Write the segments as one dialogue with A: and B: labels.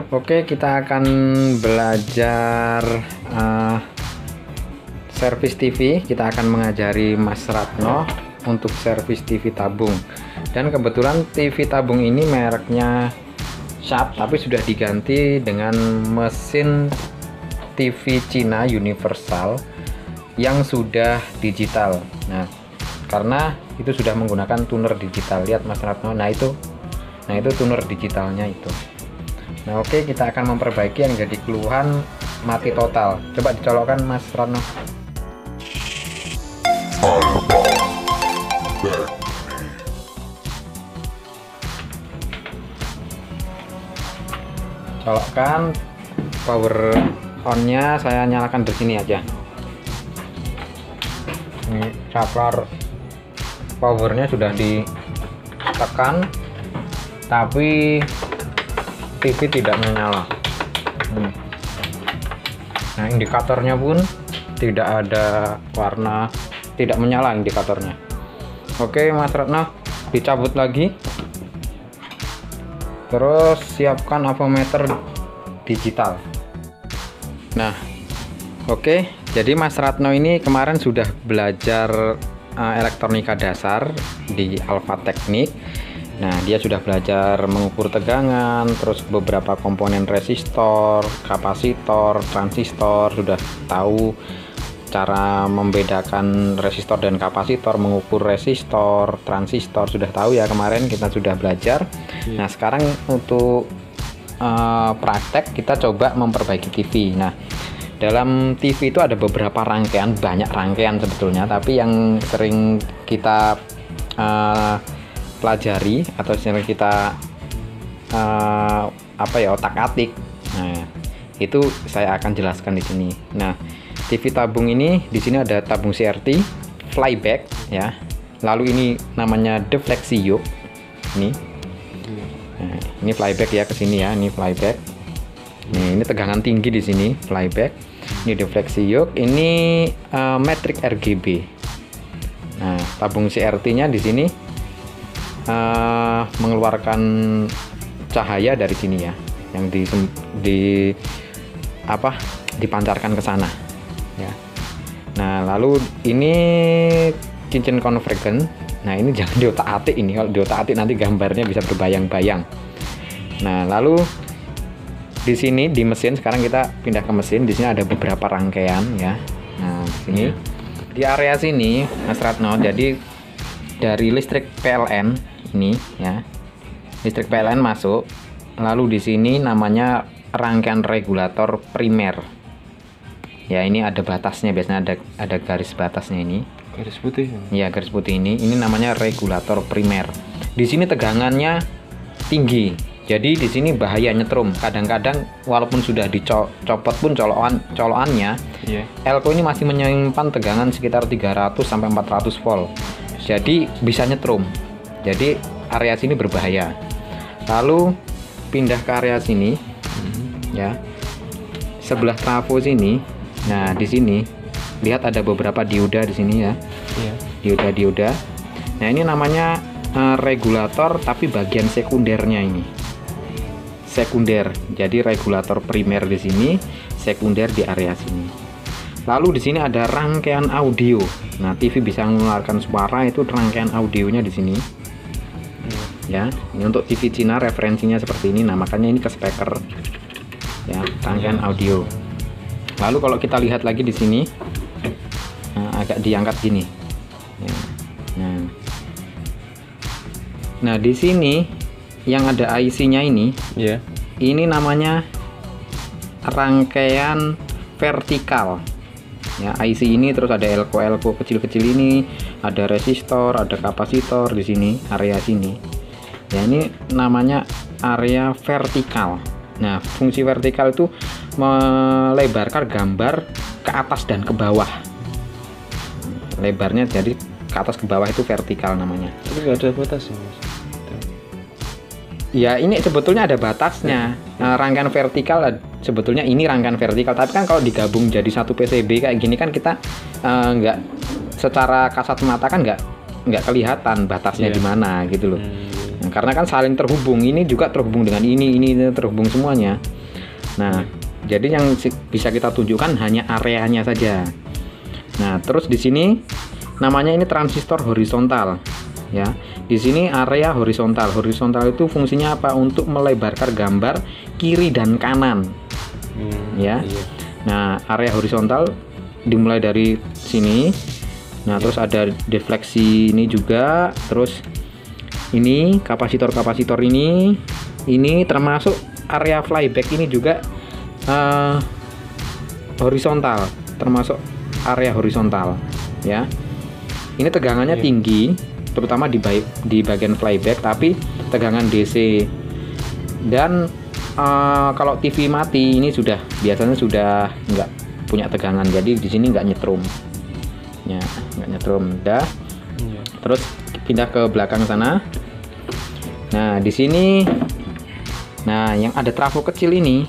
A: Oke, kita akan belajar servis TV. Kita akan mengajari Mas Ratno untuk servis TV tabung. Dan kebetulan TV tabung ini mereknya Sharp, tapi sudah diganti dengan mesin TV Cina universal yang sudah digital. Nah, karena itu sudah menggunakan tuner digital. Lihat Mas Ratno, nah itu tuner digitalnya itu. Nah, oke, kita akan memperbaiki yang jadi keluhan mati total. Coba dicolokkan Mas Ratno. Colokkan, power on-nya saya nyalakan di sini aja. Ini saklar powernya sudah ditekan, tapi TV tidak menyala. Nah, indikatornya pun tidak ada warna, tidak menyala indikatornya. Oke Mas Ratno, dicabut lagi. Terus siapkan avometer digital. Nah, oke, jadi Mas Ratno ini kemarin sudah belajar elektronika dasar di Alfa Teknik. Nah, dia sudah belajar mengukur tegangan, terus beberapa komponen resistor, kapasitor, transistor, sudah tahu cara membedakan resistor dan kapasitor, mengukur resistor, transistor, sudah tahu ya, kemarin kita sudah belajar. Nah, sekarang untuk praktek kita coba memperbaiki TV. Nah, dalam TV itu ada beberapa rangkaian, banyak rangkaian sebetulnya, tapi yang sering kita pelajari atau sering kita otak-atik. Nah, itu saya akan jelaskan di sini. Nah, TV tabung ini di sini ada tabung CRT, flyback ya. Lalu ini namanya defleksi yoke. Ini. Nah, ini flyback ya, ke sini ya, ini flyback. Ini tegangan tinggi di sini, flyback. Ini defleksi yoke, ini matriks RGB. Nah, tabung CRT-nya di sini mengeluarkan cahaya dari sini ya, yang dipancarkan ke sana ya. Nah, lalu ini cincin konvergen. Nah, ini jangan diotak-atik ini, kalau diotak-atik nanti gambarnya bisa berbayang-bayang. Nah, lalu di sini di mesin, sekarang kita pindah ke mesin. Di sini ada beberapa rangkaian ya. Nah, di sini di area sini Mas Ratno, jadi dari listrik PLN ini ya, listrik PLN masuk, lalu di sini namanya rangkaian regulator primer ya. Ini ada batasnya, biasanya ada garis batasnya, ini
B: garis putih
A: ya, garis putih ini namanya regulator primer. Di sini tegangannya tinggi, jadi di sini bahaya nyetrum. Kadang-kadang walaupun sudah dicopot pun colokannya, elko ini masih menyimpan tegangan sekitar 300 sampai 400 volt. Jadi bisa nyetrum. Jadi area sini berbahaya. Lalu pindah ke area sini ya, sebelah trafo sini. Nah, di sini lihat ada beberapa dioda di sini ya. Dioda. Nah, ini namanya regulator, tapi bagian sekundernya ini. Sekunder. Jadi regulator primer di sini, sekunder di area sini. Lalu di sini ada rangkaian audio. Nah, TV bisa mengeluarkan suara, itu rangkaian audionya di sini. Ya, ini untuk TV Cina referensinya seperti ini. Nah, makanya ini ke speaker. Ya, rangkaian audio. Lalu kalau kita lihat lagi di sini, agak diangkat gini. Ya. Nah, di sini yang ada IC-nya ini, ini namanya rangkaian vertikal. Ya, IC ini terus ada elko kecil-kecil ini, ada resistor, ada kapasitor di sini, area sini. Ya, ini namanya area vertikal. Nah, fungsi vertikal itu melebarkan gambar ke atas dan ke bawah. Lebarnya jadi ke atas ke bawah, itu vertikal namanya.
B: Tapi nggak ada batasnya, Mas.
A: Ya, ini sebetulnya ada batasnya. Nah, rangkaian vertikal sebetulnya ini rangkaian vertikal, tapi kan kalau digabung jadi satu PCB kayak gini kan kita nggak secara kasat mata kan nggak kelihatan batasnya di mana gitu loh. Nah, karena kan saling terhubung, ini juga terhubung dengan ini terhubung semuanya. Nah, jadi yang bisa kita tunjukkan hanya areanya saja. Nah, terus di sini namanya ini transistor horizontal ya. Di sini area horizontal. Horizontal itu fungsinya apa? Untuk melebarkan gambar kiri dan kanan. Ya.
B: Iya.
A: Nah, area horizontal dimulai dari sini. Nah, terus ada defleksi ini juga, terus ini kapasitor-kapasitor ini termasuk area flyback ini juga horizontal, termasuk area horizontal ya. Ini tegangannya tinggi, terutama di bagian flyback, tapi tegangan DC. Dan kalau TV mati ini biasanya sudah nggak punya tegangan, jadi di sini nggak nyetrum ya, nggak nyetrum. Udah. Terus pindah ke belakang sana. Nah, di sini yang ada trafo kecil ini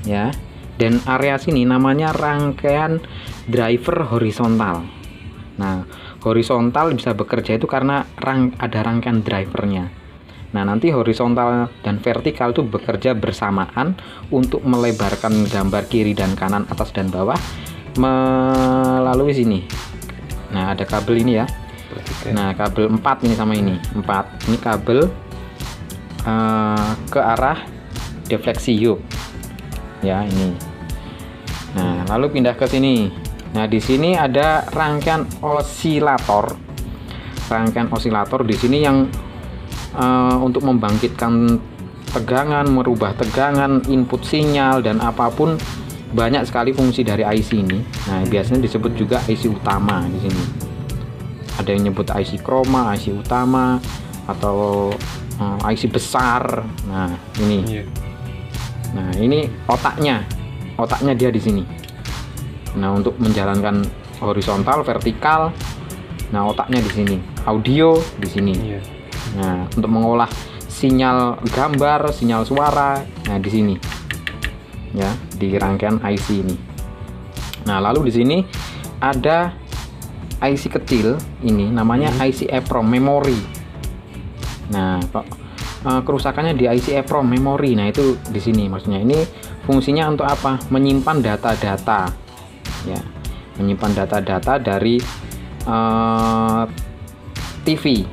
A: ya, dan area sini namanya rangkaian driver horizontal. Nah, horizontal bisa bekerja itu karena ada rangkaian drivernya. Nah, nanti horizontal dan vertikal itu bekerja bersamaan untuk melebarkan gambar kiri dan kanan, atas dan bawah melalui sini. Nah, ada kabel ini ya. Nah, kabel 4 ini sama ini 4. Ini kabel ke arah defleksi yoke ya, ini. Nah, lalu pindah ke sini. Nah, di sini ada rangkaian osilator. Rangkaian osilator di sini yang untuk membangkitkan tegangan, merubah tegangan, input sinyal dan apapun, banyak sekali fungsi dari IC ini. Nah, biasanya disebut juga IC utama di sini. Ada yang nyebut IC chroma, IC utama, atau IC besar. Nah, ini. Nah, ini otaknya dia di sini. Nah, untuk menjalankan horizontal, vertikal. Nah, otaknya di sini. Audio di sini. Nah, untuk mengolah sinyal gambar, sinyal suara, nah di sini. Ya, di rangkaian IC ini. Nah, lalu di sini ada IC kecil ini namanya IC EEPROM memory. Nah, kerusakannya di IC EEPROM memory. Nah, itu di sini maksudnya. Ini fungsinya untuk apa? Menyimpan data-data. Ya, menyimpan data-data dari TV.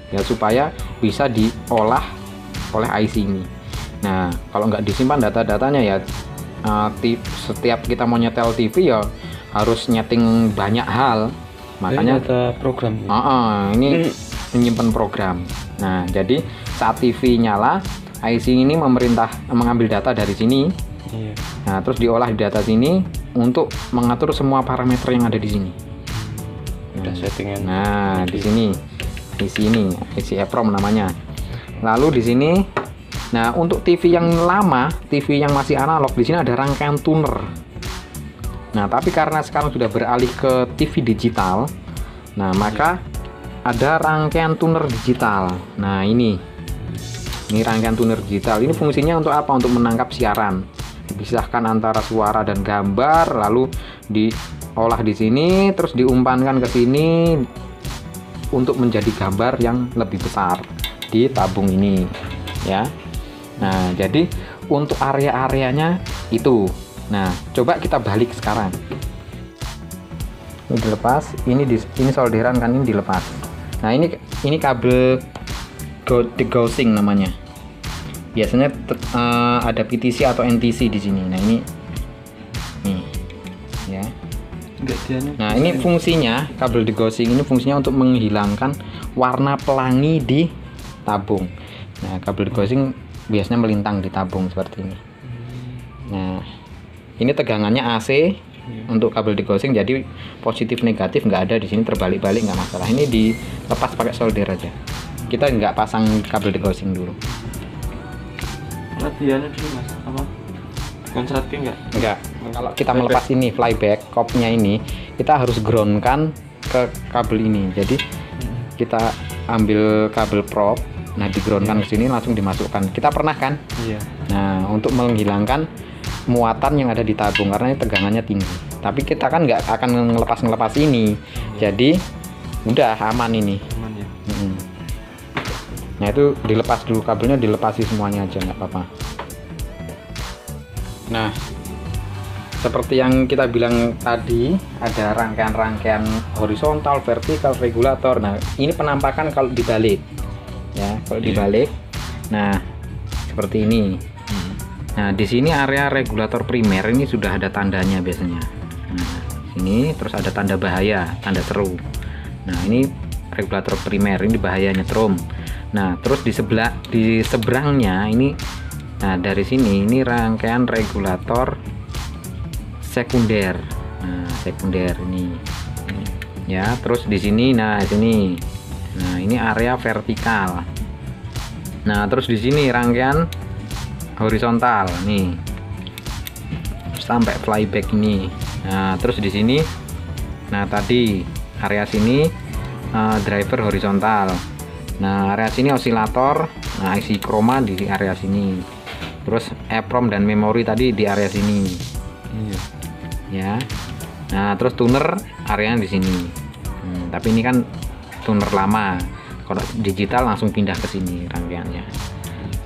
A: Ya, supaya bisa diolah oleh IC ini. Nah, kalau nggak disimpan data-datanya ya, setiap kita mau nyetel TV ya harus nyeting banyak hal. Makanya
B: data program.
A: Ini menyimpan program. Nah, jadi saat TV nyala, IC ini mengambil data dari sini. Nah, terus diolah di data sini untuk mengatur semua parameter yang ada di sini.
B: Settingan.
A: Nah, di sini IC EEPROM namanya. Lalu di sini, nah untuk TV yang lama, TV yang masih analog, di sini ada rangkaian tuner. Nah, tapi karena sekarang sudah beralih ke TV digital, nah maka ada rangkaian tuner digital. Nah, ini rangkaian tuner digital. Ini fungsinya untuk apa? Untuk menangkap siaran, dipisahkan antara suara dan gambar, lalu diolah di sini, terus diumpankan ke sini untuk menjadi gambar yang lebih besar di tabung ini ya. Nah, jadi untuk area-areanya itu. Nah, coba kita balik sekarang. Ini dilepas, ini solderan kan, ini dilepas. Nah, ini kabel degaussing namanya. Biasanya ada PTC atau NTC di sini. Nah, ini ya. Nah, ini fungsinya, kabel degaussing ini fungsinya untuk menghilangkan warna pelangi di tabung. Nah, kabel degaussing biasanya melintang di tabung seperti ini. Nah, ini tegangannya AC untuk kabel degaussing, jadi positif negatif nggak ada di sini, terbalik-balik nggak masalah. Ini dilepas pakai solder aja. Kita nggak pasang kabel degaussing dulu.
B: Latihannya dulu mas, apa? Konsleting nggak?
A: Enggak. Kalau kita melepas ini flyback kopnya ini, kita harus groundkan ke kabel ini. Jadi kita ambil kabel prop, nah digroundkan ke sini, langsung dimasukkan. Kita pernah kan?
B: Iya.
A: Nah, untuk menghilangkan muatan yang ada di tabung karena ini tegangannya tinggi. Tapi kita kan nggak akan ngelepas ini, jadi udah aman ini.
B: Aman ya.
A: Nah, itu dilepas dulu kabelnya, dilepasi semuanya aja nggak apa-apa. Nah, seperti yang kita bilang tadi, ada rangkaian-rangkaian horizontal, vertikal, regulator. Nah, ini penampakan kalau dibalik. Ya, kalau dibalik. Nah, seperti ini. Nah, di sini area regulator primer ini sudah ada tandanya biasanya. Nah, sini terus ada tanda bahaya, tanda seru. Nah, ini regulator primer, ini bahaya nyetrum. Nah, terus di seberangnya ini, nah dari sini ini rangkaian regulator sekunder. Nah, sekunder ini. Ya, terus di sini, nah sini. Nah, ini area vertikal. Nah, terus di sini rangkaian horizontal nih. Sampai flyback ini. Nah, terus di sini, nah tadi area sini driver horizontal. Nah, area sini osilator. Nah, IC chroma di area sini. Terus EEPROM dan memori tadi di area sini.
B: Iya.
A: Ya. Nah, terus tuner areanya di sini. Tapi ini kan tuner lama. Kalau digital langsung pindah ke sini rangkaiannya.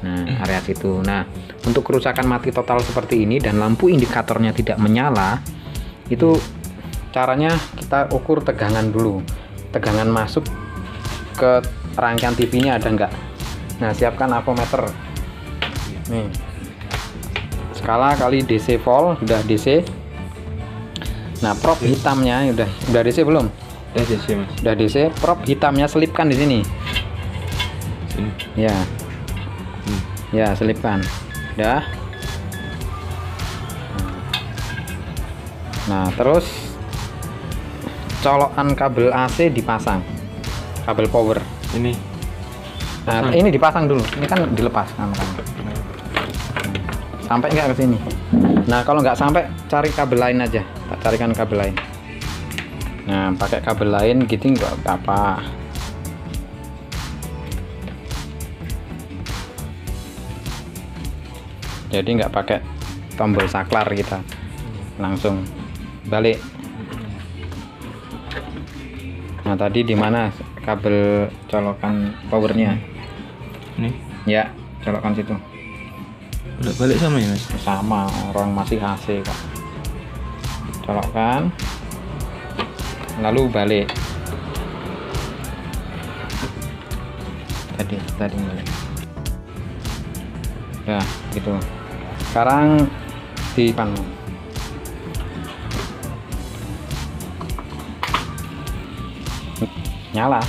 A: Nah, area situ. Nah, untuk kerusakan mati total seperti ini dan lampu indikatornya tidak menyala, itu caranya kita ukur tegangan dulu. Tegangan masuk ke rangkaian TV-nya ada enggak. Nah, siapkan avometer. Nih. Skala kali DC volt, sudah DC. Nah, prop hitamnya udah DC belum?
B: Udah DC, Mas.
A: Udah DC, prop hitamnya selipkan di sini.
B: Sini.
A: Ya. Ya, selipkan. Udah. Nah, terus colokan kabel AC dipasang. Kabel power.
B: Ini.
A: Nah,
B: Pasang.
A: ini dipasang dulu. Ini kan dilepas kan. Sampai nggak ke sini. Nah, kalau nggak sampai, cari kabel lain aja. Tak carikan kabel lain. Nah, pakai kabel lain gitu nggak apa. Jadi nggak pakai tombol saklar kita, langsung balik. Nah, tadi di mana kabel colokan powernya?
B: Ini.
A: Ya, colokan situ.
B: Udah balik sama ya, Mas?
A: Sama, orang masih AC kok. Colokkan, lalu balik. Tadi balik. Ya, gitu. Sekarang di depan. Nyala.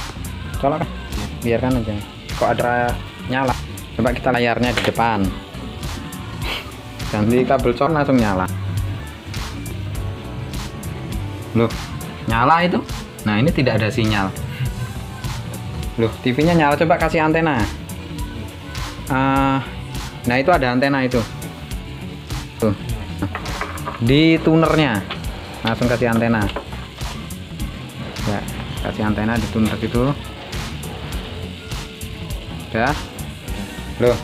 A: Colokkan. Biarkan aja. Kok ada nyala. Coba kita layarnya di depan. Ganti kabel colok langsung nyala. Loh, nyala itu. Nah, ini tidak ada sinyal. Loh, TV-nya nyala, coba kasih antena. Nah, itu ada antena itu. Tuh. Di tunernya. Langsung kasih antena. Ya, kasih antena di tuner itu. Udah. Loh.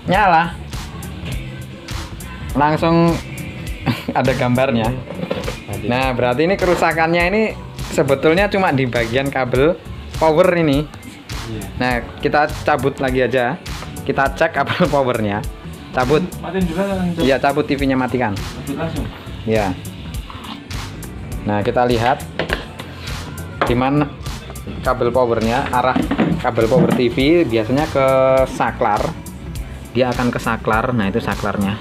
A: Nyala. Langsung ada gambarnya. Nah, berarti ini kerusakannya ini sebetulnya cuma di bagian kabel power ini.
B: Iya.
A: Nah, kita cabut lagi aja. Kita cek kabel powernya. Cabut.
B: Matiin juga kan?
A: Iya, cabut TV-nya, matikan.
B: Cabut langsung.
A: Ya. Nah, kita lihat di mana kabel powernya. Arah kabel power TV biasanya ke saklar. Dia akan ke saklar. Nah, itu saklarnya.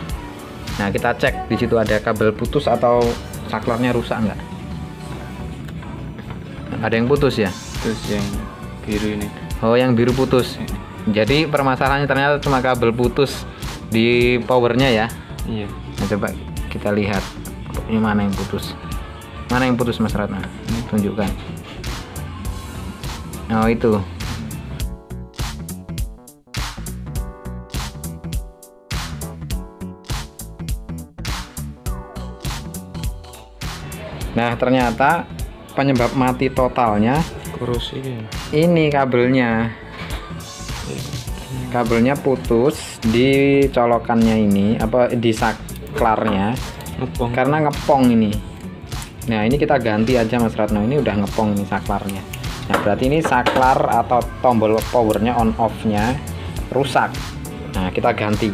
A: Nah, kita cek di situ ada kabel putus atau saklarnya rusak enggak. Ada yang putus ya?
B: Terus yang biru ini.
A: Oh, yang biru putus. Jadi permasalahannya ternyata cuma kabel putus di powernya ya.
B: Iya.
A: Nah, coba kita lihat ini mana yang putus. Mana yang putus, Mas Ratna? Tunjukkan. Oh, itu. Nah, ternyata penyebab mati totalnya
B: Kurus ini.
A: ini kabelnya. Kabelnya putus di colokannya ini, apa di saklarnya,
B: Ngepong.
A: karena ngepong ini. Nah, ini kita ganti aja, Mas Ratno. Ini udah ngepong ini saklarnya. Nah, berarti ini saklar atau tombol powernya on off-nya rusak. Nah, kita ganti.